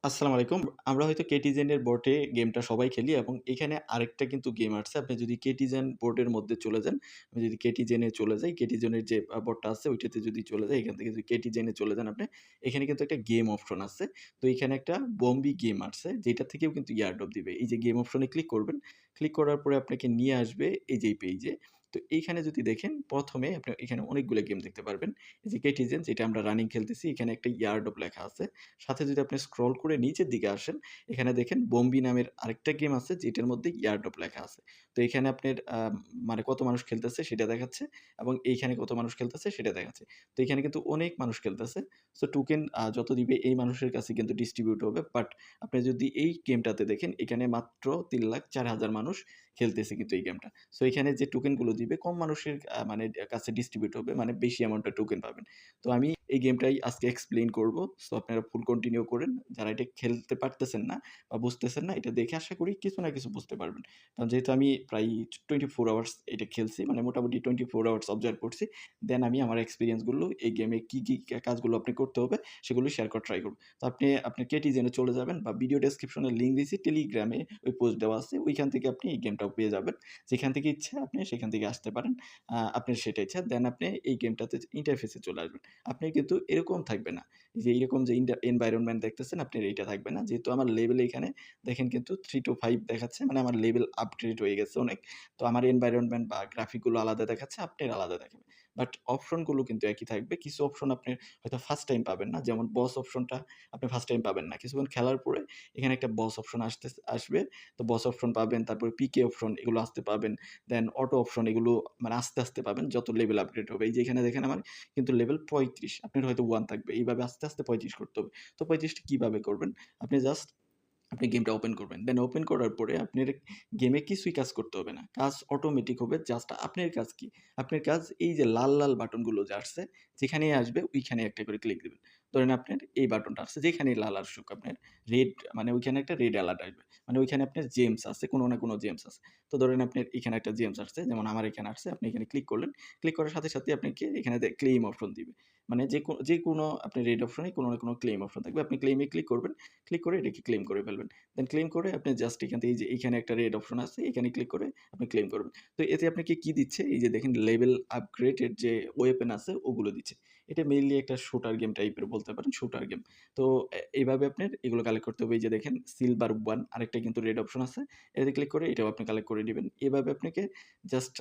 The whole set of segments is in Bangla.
আসসালামু আলাইকুম। আমরা হয়তো কেটিজেন এর বোর্ডে গেমটা সবাই খেলি এবং এখানে আরেকটা কিন্তু গেম আছে। আপনি যদি কেটিজেন বোর্ডের মধ্যে চলে যান, আমি যদি কেটিজেন এ চলে যাই, কেটিজেন এর যে বোর্ডটা আছে ওইটাতে যদি চলে যাই, এখান থেকে যদি কেটিজেন এ চলে যান আপনি, এখানে কিন্তু একটা গেম অপশন আছে। তো এখানে একটা বম্বি গেম আছে যেটা থেকেও কিন্তু ইয়ারড্রপ দিবে। এই যে গেম অপশনে ক্লিক করবেন, ক্লিক করার পরে আপনাকে নিয়ে আসবে এই যে এই পেইজে। তো এইখানে যদি দেখেন ১ম এ আপনি এখানে অনেকগুলো গেম দেখতে পারবেন। এই যে কেটিজেন যেটা আমরা রানিং খেলতেছি, এখানে একটা ইয়ারড্রপ লেখা আছে। সাথে যদি আপনি স্ক্রল করে নিচের দিকে আসেন, এখানে দেখেন বম্বি নামের আরেকটা গেম আছে যেটার মধ্যে ইয়ারড্রপ লেখা আছে। তো এখানে আপনার মানে কত মানুষ খেলতেছে সেটা দেখাচ্ছে এবং এইখানে কত মানুষ খেলতেছে সেটা দেখাচ্ছে। তো এখানে কিন্তু অনেক মানুষ খেলতেছে। সো টোকেন যত দিবে এই মানুষের কাছে কিন্তু ডিস্ট্রিবিউট হবে। বাট আপনি যদি এই গেমটাতে দেখেন এখানে মাত্র ৩,০৪,০০০ মানুষ খেলতেছে কিন্তু এই গেমটা। সো এখানে যে টোকেনগুলো দিবে কম মানুষের মানে কাছে ডিস্ট্রিবিউট হবে মানে বেশি অ্যামাউন্টের টোকেন পাবেন। তো আমি এই গেমটাই আজকে এক্সপ্লেইন করব। সো আপনারা ফুল কন্টিনিউ করেন। যারা এটা খেলতে পারতেছেন না বা বুঝতেছেন না, এটা দেখে আশা করি কিছু না কিছু বুঝতে পারবেন। কারণ যেহেতু আমি প্রায় 24 আওয়ার্স এটা খেলছি, মানে মোটামুটি 24 আওয়ার্স অবজার্ভ করছি। দেন আমি আমার এক্সপেরিয়েন্স গুলো এই গেমে কি কাজগুলো আপনি করতে হবে সেগুলো শেয়ার করার ট্রাই করব। তো আপনি আপনার কেটিজেনে চলে যাবেন বা ভিডিও ডেসক্রিপশনে লিংক দিয়েছি, টেলিগ্রামে ওই পোস্ট দেওয়া আছে। ওইখান থেকে আপনি এই গেমটাও পেয়ে যাবেন। যেখান থেকে ইচ্ছা আপনি সেখান থেকে আসতে পারেন। আপনার সেটা ইচ্ছা। দেন আপনি এই গেমটাতে ইন্টারফেসে চলে আসবেন। আপনি কিন্তু এরকম থাকবে না। যে এইরকম যে এনভায়রনমেন্ট দেখতেছেন আপনার এইটা থাকবে না। যেহেতু আমার লেভেল এখানে দেখেন কিন্তু 3 to 5 দেখাচ্ছে। মানে আমার লেভেল আপগ্রেড হয়ে গেছে অনেক। তো আমার এনভায়রনমেন্ট বা গ্রাফিক গুলো আলাদা দেখাচ্ছে, আপনার আলাদা দেখাবে। বাট অপশন গুলো কিন্তু একই থাকবে। কিছু অপশন আপনি হয়তো ফার্স্ট টাইম পাবেন না। যেমন বস অপশনটা আপনি ফার্স্ট টাইম পাবেন না। কিছুক্ষণ খেলার পরে এখানে একটা বস অপশন আসবে। তো বস অপশন পাবেন, তারপরে পিকে অপশন এগুলো আসতে পাবেন। দেন অটো অপশন এগুলো মানে আস্তে পাবেন যত লেভেল আপগ্রেড হবে। এই যে এখানে দেখেন আমার কিন্তু লেভেল ৩৫, আপনার হয়তো 1 থাকবে। এইভাবে আস্তে ৩৫ করতে হবে। তো ৩৫ টা কিভাবে করবেন? আপনি জাস্ট আপনি গেমটা ওপেন করবেন। দেন ওপেন করার পরে আপনার গেমে কিছুই কাজ করতে হবে না। কাজ অটোমেটিক হবে। জাস্ট আপনার কাজ কি? আপনার কাজ এই যে লাল বাটনগুলো যে আসছে, যেখানেই আসবে ওইখানে একটা করে ক্লিক দিবেন। ধরেন আপনার এই বাটনটা আসছে, যেখানেই লাল আসুক আপনার রেড মানে ওইখানে একটা রেড অ্যালার্ট আসবে। মানে ওইখানে আপনার জেমস আছে, কোনো না কোনো জেমস আছে। তো ধরেন আপনার এখানে একটা জেমস আসছে, যেমন আমার এখানে আসছে। আপনি এখানে ক্লিক করলেন। ক্লিক করার সাথে আপনাকে এখানে ক্লেইম অপশন দিবে। মানে যেকোনো আপনি রেড অপশনে কোনো না কোনো ক্লেইম অপশন থাকবে। আপনি ক্লেইমে ক্লিক করবেন। ক্লিক করে এটাকে ক্লেইম করে ফেলবেন। দেন ক্লেইম করে আপনি জাস্ট এখান থেকে এই যে এখানে একটা রেড অপশন আছে, এখানে ক্লিক করে আপনি ক্লেইম করবেন। তো এতে আপনাকে কি দিচ্ছে? এই যে দেখেন লেভেল আপগ্রেডেড যে ওয়েপন আছে ওগুলো দিচ্ছে। এটা মেইনলি একটা শুটার গেম টাইপের বলতে পারেন, শুটার গেম। তো এইভাবে আপনার এগুলো কালেক্ট করতে হবে। এই যে দেখেন সিলভার 1 আরেকটা কিন্তু রেড অপশন আছে। এটাতে ক্লিক করে এটাও আপনি কালেক্ট করে নিবেন। এভাবে আপনাকে জাস্ট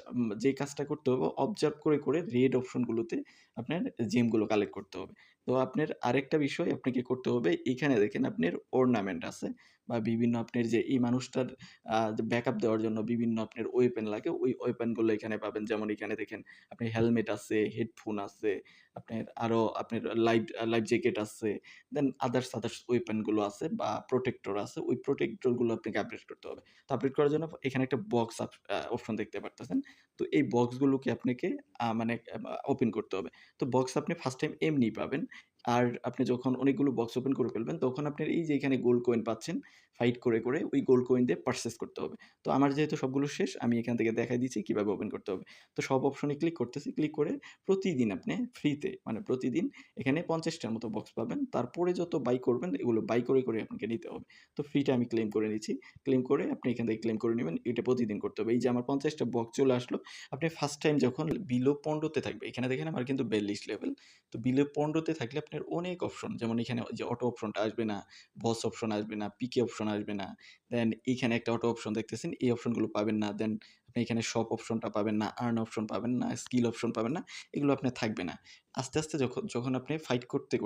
যে কাজটা করতে হবে অবজার্ভ করে রেড অপশনগুলোতে আপনার জেমগুলো কালেক্ট করতে হবে। তো আপনার আরেকটা বিষয় আপনাকে করতে হবে, এখানে দেখেন আপনার অর্নামেন্ট আছে বা বিভিন্ন আপনার যে এই মানুষটার ব্যাকআপ দেওয়ার জন্য বিভিন্ন আপনার ওয়েপেন লাগে, ওই ওয়েপেনগুলো এখানে পাবেন। যেমন এখানে দেখেন আপনি হেলমেট আছে, হেডফোন আছে, আপনার আরো আপনার লাইফ জ্যাকেট আছে। দেন আদার্স ওয়েপেনগুলো আছে বা প্রটেক্টর আছে। ওই প্রটেক্টরগুলো আপনাকে আপগ্রেড করতে হবে। তো আপগ্রেড করার জন্য এখানে একটা বক্স অপশন দেখতে পারতেছেন। তো এই বক্সগুলোকে আপনাকে মানে ওপেন করতে হবে। তো বক্স আপনি ফার্স্ট টাইম এমনি পাবেন। আর আপনি যখন অনেকগুলো বক্স ওপেন করে ফেলবেন, তখন আপনার এই যে এখানে গোল্ড কয়েন পাচ্ছেন, ফাইট করে ওই গোল্ড কয়েন দিয়ে পারচেজ করতে হবে। তো আমার যেহেতু সবগুলো শেষ, আমি এখান থেকে দেখাই দিচ্ছি কিভাবে ওপেন করতে হবে। তো সব অপশনে ক্লিক করতেছি, ক্লিক করে প্রতিদিন আপনি ফ্রিতে মানে প্রতিদিন এখানে ৫০ টার মতো বক্স পাবেন। তারপরে যত বাই করবেন, এগুলো বাই করে আপনাকে নিতে হবে। তো ফ্রিটা আমি ক্লেম করে নিচ্ছি। ক্লেম করে আপনি এখান থেকে ক্লেম করে নিবেন। এটা প্রতিদিন করতে হবে। এই যে আমার ৫০ টা বক্স চলে আসলো। আপনি ফার্স্ট টাইম যখন বিলো ১৫ তে থাকবে, এখানে দেখেন আমার কিন্তু ৪২ লেভেল। তো বিলো ১৫ তে থাকলে আপনার অনেক অপশন, যেমন এখানে যে অটো অপশনটা আসবে না, বস অপশন আসবে না, পিকে অপশন আসবে না। দেন এইখানে একটা অটো অপশন দেখতেছেন, এই অপশনগুলো পাবেন না। দেন আপনি এখানে শপ অপশনটা পাবেন না, আর্ন অপশন পাবেন না, স্কিল অপশন পাবেন না। এগুলো আপনার থাকবে না। আস্তে যখন আপনি ফাইট করতে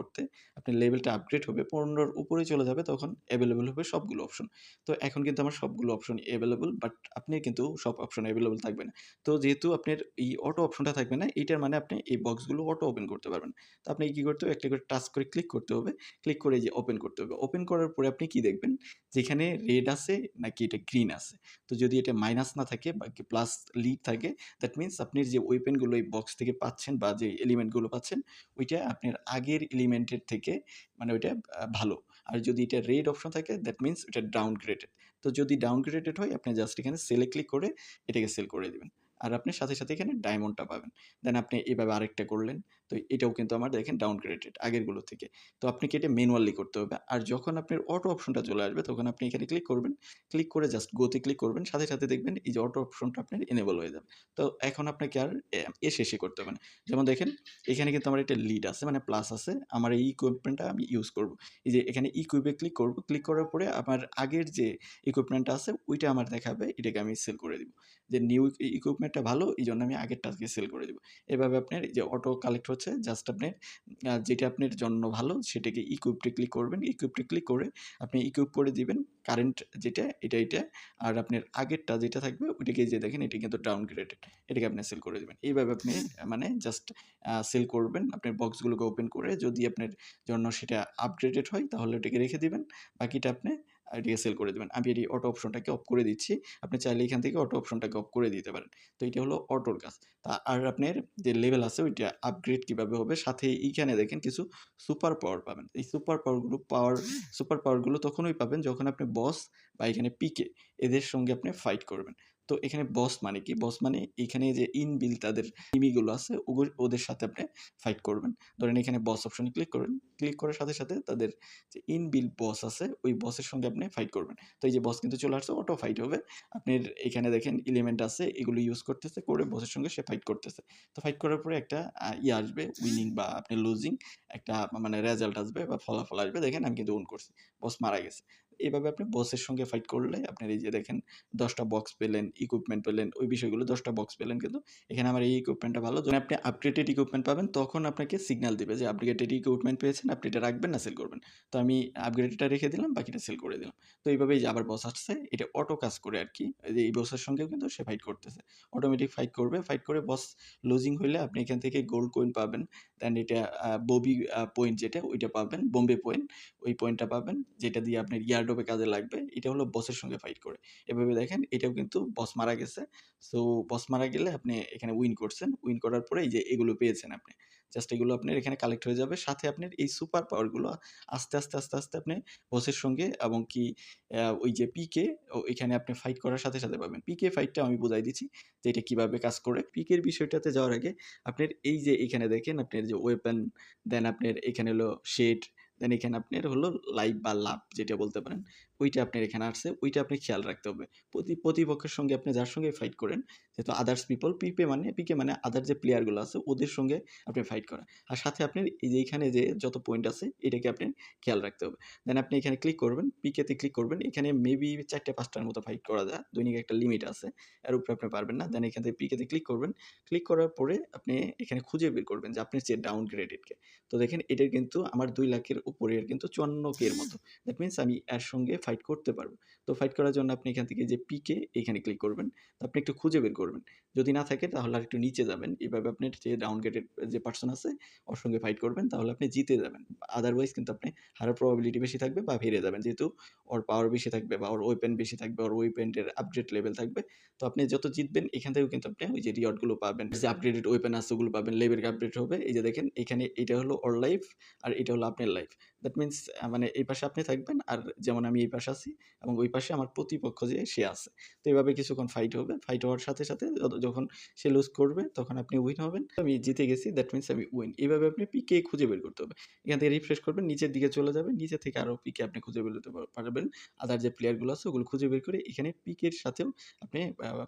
আপনার লেভেলটা আপগ্রেড হবে, ১৫ র উপরে চলে যাবে, তখন এভেইলেবল হবে সবগুলো অপশন। তো এখন কিন্তু আমার সবগুলো অপশন এভেইলেবল, বাট আপনি কিন্তু সব অপশন এভেইলেবল থাকবে না। তো যেহেতু আপনার এই অটো অপশনটা থাকবে না, এইটার মানে আপনি এই বক্সগুলো অটো ওপেন করতে পারবেন। তো আপনাকে কি করতে হবে? একটা করে টাচ করে ক্লিক করতে হবে। ক্লিক করে এই যে ওপেন করতে হবে। ওপেন করার পরে আপনি কি দেখবেন? যেখানে রেড আছে নাকি এটা গ্রিন আছে। তো যদি এটা মাইনাস না থাকে বা প্লাস লিড থাকে, দ্যাট মিনস আপনি যে ওয়েপেন গুলো এই বক্স থেকে পাচ্ছেন বা যে এলিমেন্ট গুলো পাচ্ছেন, ওইটা আপনার আগের এলিমেন্টের থেকে মানে ওইটা ভালো। আর যদি এটা রেড অপশন থাকে, দ্যাট মিনস এটা ডাউনগ্রেডেড। তো যদি ডাউনগ্রেডেড হয়, আপনি জাস্ট এখানে সেল এ ক্লিক করে এটাকে সেল করে দিবেন। আর আপনি সাথে, সাথে এখানে ডায়মন্ডটা পাবেন। দেন আপনি এভাবে আরেকটা করলেন। তো এটাও কিন্তু আমার দেখেন ডাউনগ্রেডেড আগেরগুলো থেকে। তো আপনাকে এটা ম্যানুয়ালি করতে হবে। আর যখন আপনার অটো অপশনটা চলে আসবে তখন আপনি এখানে ক্লিক করবেন। ক্লিক করে জাস্ট গো তে ক্লিক করবেন। সাথে, সাথে দেখবেন এই যে অটো অপশনটা আপনার এনেবল হয়ে যাবে। তো এখন আপনাকে আর শেষে করতে হবে না। যেমন দেখেন এখানে কিন্তু আমার একটা লিড আছে মানে প্লাস আছে। আমার এই ইকুইপমেন্টটা আমি ইউজ করব। এই যে এখানে ইকুইপ এ ক্লিক করব। ক্লিক করার পরে আমার আগের যে ইকুইপমেন্টটা আছে ওইটা আমার দেখাবে। এটাকে আমি সেল করে দিব। যে নিউ ইকুইপমেন্টটা ভালো এইজন্য আমি আগেরটা আজকে সেল করে দিব। এভাবে আপনার এই যে অটো কালেক্ট হচ্ছে জাস্ট আপনি যেটা আপনার জন্য ভালো সেটাকে ইকুইপড এ ক্লিক করবেন। ইকুইপড এ ক্লিক করে আপনি ইকুইপ করে দিবেন। কারেন্ট যেটা এটা। আর আপনার আগেরটা যেটা থাকবে ওইটাকে এই যে দেখেন এটা কিন্তু ডাউনগ্রেডেড। এটাকে আপনি সেল করে দিবেন। এইভাবে আপনি মানে জাস্ট সেল করবেন। আপনার বক্সগুলোকে ওপেন করে যদি আপনার জন্য সেটা আপগ্রেডেড হয় তাহলে ওটাকে রেখে দিবেন। বাকিটা আপনি এটাকে সেল করে দিবেন। আমি এই অটো অপশনটাকে অফ করে দিচ্ছি। আপনি চাইলে এখান থেকে অটো অপশনটাকে অফ করে দিতে পারেন। তো এটা হলো অটোর কাজ। আর আপনার যে লেভেল আছে ওইটা আপগ্রেড কিভাবে হবে সাথে এইখানে দেখেন কিছু সুপার পাওয়ার পাবেন। এই সুপার পাওয়ারগুলো তখনই পাবেন যখন আপনি বস বা এখানে পিকে এদের সঙ্গে আপনি ফাইট করবেন। তো এখানে বস মানে কি? বস মানে এখানে যে ইনবিল্ট তাদের এনিমিগুলো আছে ওদের সাথে আপনি ফাইট করবেন। ধরেন এখানে বস অপশনে ক্লিক করবেন। ক্লিক করার সাথে, সাথে তাদের যে ইনবিল্ট বস আছে ওই বসের সঙ্গে আপনি ফাইট করবেন। তো এই যে বস কিন্তু চলে আসছে অটো ফাইট হবে। আপনার এখানে দেখেন এলিমেন্ট আছে এগুলো ইউজ করতেছে করে বসের সঙ্গে সে ফাইট করতেছে। তো ফাইট করার পরে একটা আসবে উইনিং বা আপনি লুজিং একটা মানে রেজাল্ট আসবে বা ফলাফল আসবে। দেখেন আমি কিন্তু উইন করছি। বস মারা গেছে। এভাবে আপনি বসের সঙ্গে ফাইট করলে আপনার এই যে দেখেন ১০ টা বক্স পেলেন, ইকুইপমেন্ট পেলেন, ওই বিষয়গুলো ১০ টা বক্স পেলেন কিন্তু এখানে আমার এই ইকুইপমেন্টটা ভালো। যখন আপনি আপগ্রেডেড ইকুইপমেন্ট পাবেন তখন আপনাকে সিগন্যাল দিবে যে আপগ্রেডেড ইকুইপমেন্ট পেয়েছেন, আপনি এটা রাখবেন না সেল করবেন। তো আমি আপগ্রেডেডটা রেখে দিলাম, বাকিটা সেল করে দিলাম। তো এইভাবেই যে আবার বস আসছে, এটা অটো কাজ করে আরকি। এই যে এই বসের সঙ্গেও কিন্তু সে ফাইট করতেছে। অটোমেটিক ফাইট করবে, ফাইট করে বস লুজিং হইলে আপনি এখান থেকে গোল্ড কয়েন পাবেন। দেন এটা ববি পয়েন্ট যেটা ওইটা পাবেন, বোম্বে পয়েন্ট ওই পয়েন্টটা পাবেন যেটা দিয়ে আপনার ইয়ারড্রপে কাজে লাগবে। এটা হলো বসের সঙ্গে ফাইট করে। এভাবে দেখেন এটাও কিন্তু বস মারা গেছে। সো বস মারা গেলে আপনি এখানে উইন করছেন। উইন করার পরে এই যে এগুলো পেয়েছেন আপনি। জাস্ট এগুলো আপনার এখানে কালেক্ট হয়ে যাবে। সাথে আপনার এই সুপার পাওয়ার গুলো আস্তে, আস্তে আপনি বসের সঙ্গে এবং কি ওই যে পিকে এখানে আপনি ফাইট করার সাথে, সাথে পাবেন। পিকে ফাইটটা আমি বুঝাই দিচ্ছি যে এটা কিভাবে কাজ করে। পিকের বিষয়টাতে যাওয়ার আগে আপনার এই যে এখানে দেখেন আপনার যে ওয়েপন, দেন আপনার এখানে হলো শেড, দেন এখানে আপনার হলো লাইভ বা লাভ যেটা বলতে পারেন। ওইটা আপনার এখানে আসছে। ওইটা আপনি খেয়াল রাখতে হবে। প্রতিপক্ষের সঙ্গে আপনি যার সঙ্গে ফাইট করেন যেহেতু আদার্স পিপল পিকে মানে আদার যে প্লেয়ার গুলো আছে ওদের সঙ্গে আপনি ফাইট করেন। আর সাথে আপনার এই যে এখানে যে যত পয়েন্ট আছে এটাকে আপনি খেয়াল রাখতে হবে। দেন আপনি এখানে ক্লিক করবেন, পিকে তে ক্লিক করবেন। এখানে মেবি ৪ টা ৫ টার মতো ফাইট করা যায়। দৈনিক একটা লিমিট আছে। এর উপরে আপনি পারবেন না। দেন এখান থেকে পিকে তে ক্লিক করবেন। ক্লিক করার পরে আপনি এখানে খুঁজে বের করবেন যে আপনার চেয়ে ডাউনগ্রেডেড কে। তো দেখেন এটার কিন্তু আমার ২ লাখের উপরের কিন্তু ৫৪ কে এর মতো। দ্যাট মিনস আমি এর সঙ্গে ফাইট করতে পারব। তো ফাইট করার জন্য আপনি এখান থেকে যে পিকে এখানে ক্লিক করবেন। তো আপনি একটু খুঁজে বের করবেন। যদি না থাকে তাহলে আরেকটু নিচে যাবেন। এভাবে আপনার যে ডাউনগ্রেডেড যে পারসন আছে ওর সঙ্গে ফাইট করবেন তাহলে আপনি জিতে যাবেন। আদারওয়াইজ কিন্তু আপনি হারার প্রবাবিলিটি বেশি থাকবে বা হেরে যাবেন। যেহেতু ওর পাওয়ার বেশি থাকবে বা ওর ওয়েপন বেশি থাকবে, ওর ওয়েপেনের আপগ্রেড লেভেল থাকবে। তো আপনি যত জিতবেন এখান থেকেও কিন্তু আপনি ওই যে রিওয়ার্ড গুলো পাবেন। যে আপগ্রেডেড ওয়েপন আছে ওগুলো পাবেন। লেভেল আপগ্রেড হবে। এই যে দেখেন এখানে এটা হলো ওর লাইফ আর এটা হলো আপনার লাইফ। দ্যাট মিনস মানে এই পাশে আপনি থাকবেন আর যেমন আমি এই পাশে আছি এবং ওই পাশে আমার প্রতিপক্ষ যে সে আছে। তো এভাবে কিছুক্ষণ ফাইট হবে। ফাইট হওয়ার সাথে, সাথে যখন সে লুজ করবে তখন আপনি উইন হবেন। আমি জিতে গেছি দ্যাট মিনস আমি উইন। এভাবে আপনি পিকে খুঁজে বের করতে হবে। এখান থেকে রিফ্রেশ করবেন, নিচের দিকে চলে যাবেন। নিচে থেকে আরো পিকে আপনি খুঁজে বের করতে পারবেন। আদার যে প্লেয়ার গুলো আছে ওগুলো খুঁজে বের করে এখানে পিকের সাথেও আপনি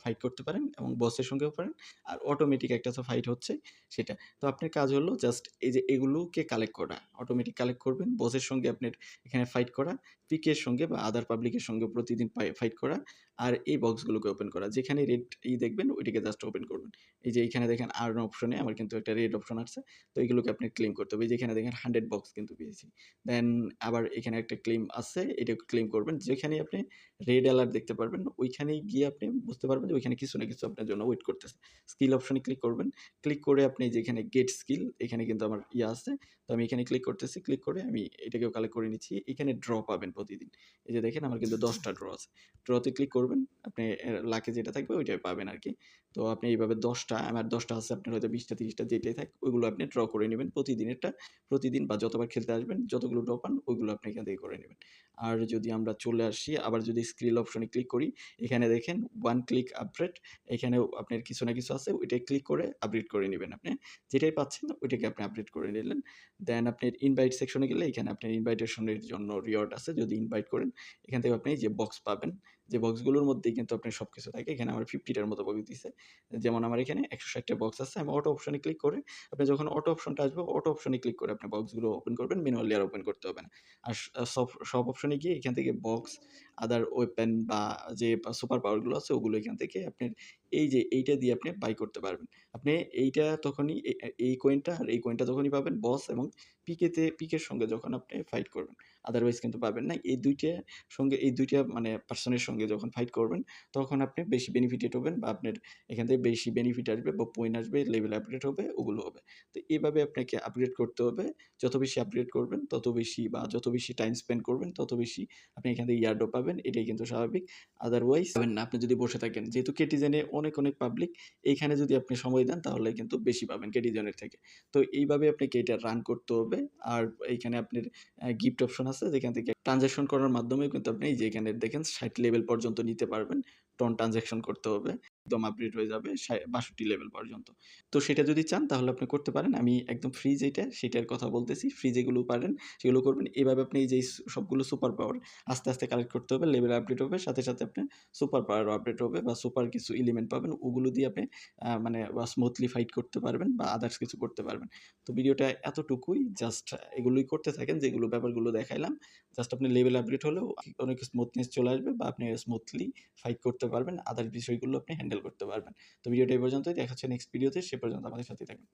ফাইট করতে পারেন এবং বসের সঙ্গেও পারেন। আর অটোমেটিক একটা তো ফাইট হচ্ছে সেটা। তো আপনার কাজ হলো জাস্ট এই যে এগুলোকে কালেক্ট করা। অটোমেটিক কালেক্ট করবেন। বসের সঙ্গে আপনার এখানে ফাইট করা, পিকের সঙ্গে বা আদার পাবলিকের সঙ্গে প্রতিদিন ফাইট করা। আর এই বক্সগুলোকে ওপেন করা। যেখানে রেড দেখবেন ওইটাকে জাস্ট ওপেন করবেন। এই যে এখানে দেখেন আর্ন অপশনে আমার কিন্তু একটা রেড অপশন আসছে। তো এগুলোকে আপনি ক্লেম করতে হবে। এই যে এখানে দেখেন 100 বক্স কিন্তু পেয়েছি। দেন আবার এখানে একটা ক্লেম আছে। এটাকে ক্লেম করবেন। যেখানেই আপনি রেড অ্যালার্ট দেখতে পারবেন ওইখানেই গিয়ে আপনি বুঝতে পারবেন যে ওইখানে কিছু না কিছু আপনার জন্য ওয়েট করতেছে। স্কিল অপশনে ক্লিক করবেন। ক্লিক করে আপনি যেখানে গেট স্কিল এখানে কিন্তু আমার আছে। তো আমি এখানে ক্লিক করতেছি। ক্লিক করে আমি এটাকেও কালেক্ট করে নিচ্ছি। এখানে ড্র পাবেন। প্রতিদিন। এই যে দেখেন আমার কিন্তু ১০ টা ড্র আছে। ড্রতে ক্লিক করবেন, আপনি লাকে যেটা থাকবে ওইটাই পাবেন আরকি। তো আপনি এইভাবে ১০ টা আমার ১০ টা আছে, আপনার হয়তো ২০ টা ৩০ টা যেটাই থাক ওইগুলো আপনি ড্র করে নিবেন প্রতিদিনেরটা। প্রতিদিন বা যতবার খেলতে আসবেন যতগুলো ড্র পান ওইগুলো আপনি এখান থেকে করে নিবেন। আর যদি আমরা চলে আসি আবার যদি স্ক্রিল অপশনে ক্লিক করি, এখানে দেখেন ওয়ান ক্লিক আপগ্রেড, এখানেও আপনার কিছু না কিছু আছে ওইটাই ক্লিক করে আপগ্রেড করে নিবেন আপনি। যেটাই পাচ্ছেন ওইটাকে আপনি আপডেট করে নিলেন। দেন আপনার ইনভাইট সেকশনে গেলে এখানে আপনার ইনভাইটেশনের জন্য রিওয়ার্ড আছে। যদি ইনভাইট করেন এখান থেকে আপনি এই যে বক্স পাবেন। যে বক্সগুলোর মধ্যেই কিন্তু আপনার সবকিছু থাকে। এখানে আমার 50 টার মতো বক্স দিছে। যেমন আমার এখানে ১৬০ টা বক্স আছে। আমি অটো অপশনে ক্লিক করে আপনি যখন অটো অপশনটা আসবে, অটো অপশনে ক্লিক করে আপনি বক্সগুলো ওপেন করবেন। ম্যানুয়ালি আর ওপেন করতে হবে না। আর সব অপশনে গিয়ে এখান থেকে বক্স, আদার ওয়েপেন বা যে সুপার পাওয়ার গুলো আছে ওগুলো এখান থেকে আপনার এই যে এইটা দিয়ে আপনি বাই করতে পারবেন। আপনি এইটা তখনই এই কয়েনটা আর এই কয়েনটা তখনই পাবেন বস এবং পিকের সঙ্গে যখন আপনি ফাইট করবেন। আদারওয়াইজ কিন্তু পাবেন না। এই ২ টা মানে পারসনের সঙ্গে যখন ফাইট করবেন তখন আপনি বেশি বেনিফিটেড হবেন বা আপনার এখান থেকে বেশি বেনিফিট আসবে বা পয়েন্ট আসবে, লেভেল আপগ্রেড হবে, ওগুলো হবে। তো এভাবে আপনাকে আপগ্রেড করতে হবে। যত বেশি আপগ্রেড করবেন তত বেশি বা যত বেশি টাইম স্পেন্ড করবেন তত বেশি আপনি এখান থেকে ইয়ারড্রপ পাবেন। এটাই কিন্তু স্বাভাবিক। আদারওয়াইজ পাবেন না আপনি যদি বসে থাকেন। যেহেতু কেটিজেনে অনেক পাবলিক, এইখানে যদি আপনি সময় দেন তাহলে কিন্তু বেশি পাবেন কেটিজেনের থেকে। তো এইভাবে আপনাকে এটা রান করতে হবে। আর এইখানে আপনার গিফট অপশন আছে যেখান থেকে ট্রান্সেকশন করার মাধ্যমেও কিন্তু আপনি এই যে এখানে দেখেন ৬০ লেভেল পর্যন্ত নিতে পারবেন। ট্রান্সেকশন করতে হবে। একদম আপগ্রেড হয়ে যাবে ৬২ লেভেল পর্যন্ত। তো সেটা যদি চান তাহলে আপনি করতে পারেন। আমি একদম ফ্রি যেটা সেটার কথা বলতেছি। ফ্রি যেগুলো পারেন সেগুলো করবেন। এভাবে আপনি এই যে সবগুলো সুপার পাওয়ার আস্তে কালেক্ট করতে হবে। লেভেল আপডেট হবে। সাথে আপনার সুপার পাওয়ারও আপডেট হবে বা সুপার কিছু এলিমেন্ট পাবেন। ওগুলো দিয়ে আপনি মানে স্মুথলি ফাইট করতে পারবেন বা আদার্স কিছু করতে পারবেন। তো ভিডিওটা এতটুকুই। জাস্ট এগুলোই করতে থাকেন যেগুলো ব্যাপারগুলো দেখাইলাম। জাস্ট আপনার লেভেল আপডেট হলেও অনেক স্মুথনেস চলে আসবে বা আপনি স্মুথলি ফাইট করতে পারবেন। আদার বিষয়গুলো আপনি হ্যান্ডেল করতে পারবেন। তো ভিডিওটা এই পর্যন্তই। দেখা হচ্ছে নেক্সট ভিডিওতে। সে পর্যন্ত আমাদের সাথেই থাকুন।